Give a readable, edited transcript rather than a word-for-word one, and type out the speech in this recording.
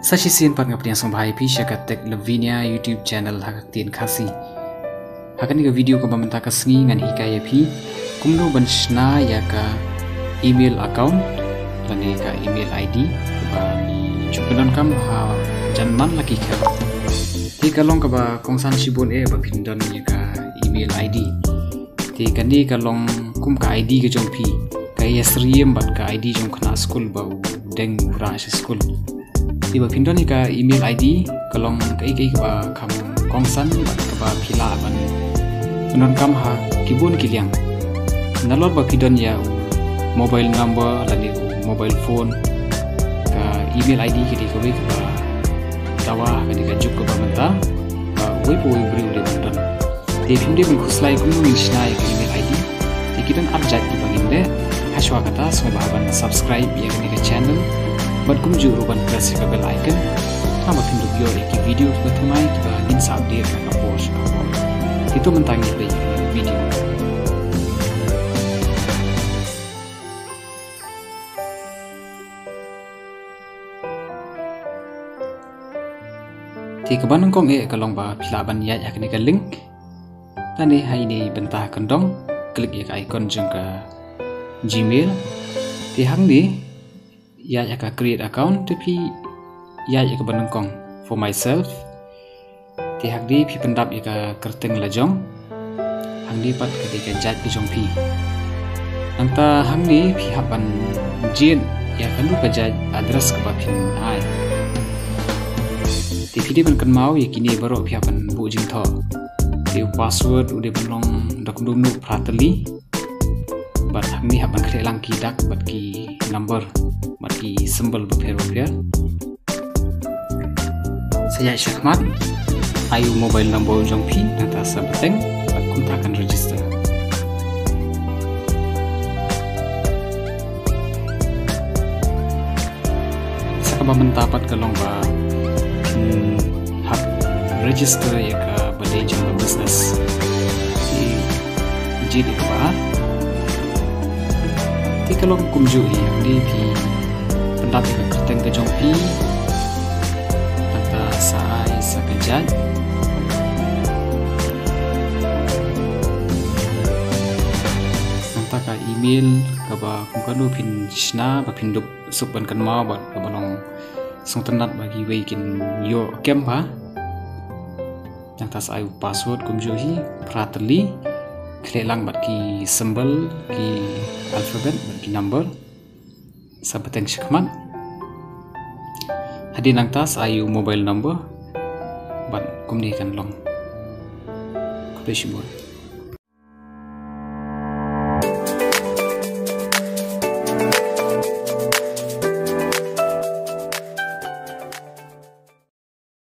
Sasisin pat ngapni yang sambhai pi syakat tek Lavinia YouTube channel hakatin khasi. Hakan ga video ko bamenta ka sngi ngan hikaya pi kumno banshna ya ka email account lani ka email ID ba chupanan kam ha janman laki ka. Ti kalong ka ba kongsan sibon ba pindon ya ka email ID. Ti kani kalong kum ka ID ga jong pi kaya sriem bat ka ID jong khana school ba deng ra school. Di ba pindon ka email ID kalong kai ba kam kongsan bat ka ba phila ban non kam ha kibun kiliang nalor ba pindon ya mobile number lani mobile phone ka email ID kidi ko ba tawa kadi ka juk ko ba menta ba we po we bri ude pindon de pinde bin khuslai kum min shnai ka email ID de kidan arjat di bangin de haswa kata so ba ban subscribe ya kani ka channel bat kum ju ruban press ka bell icon sama pinduk yo ki video ka thamai ka in sa update ka post ka itu mentangi play video. Ti kebanung kong kalong ba pilaban ya yakni ka link tani hai ni bentah kendong klik ya ka icon jeng ka Gmail ti hang ni ya ka create account tapi ya ka banung kong for myself ti hak di pi pendap ya ka kerteng lajong hang di pat ketika jat pi jong pi anta hang ni pi hapan jin ya kan lupa jat address ke bapin ai ti pi di ban kan mau ya kini baru pi hapan bu jing tho ti password udah belum dak dum prateli bat hang ni hapan kre lang ki dak bat ki number bat ki symbol bapir saya syakmat ayu mobile number jong pi nata sabeteng bat kuntakan register sakaba mentapat kalong ba hak register ya ka badai jong business di jadi ba ti kalong kumju ya di pi pendap ka kerteng ke jong pi nata sai sakajat ka email ka ba kum kanu pin shna ba pin dup supan kan ma ba ka balong sung tanat bagi we kin yo kem ba yang tas ayu password kum jo hi prateli klelang bat ki symbol ki alphabet bat ki number sabateng shikman hadi nang tas ayu mobile number bat kum ni kan long ko pe shibur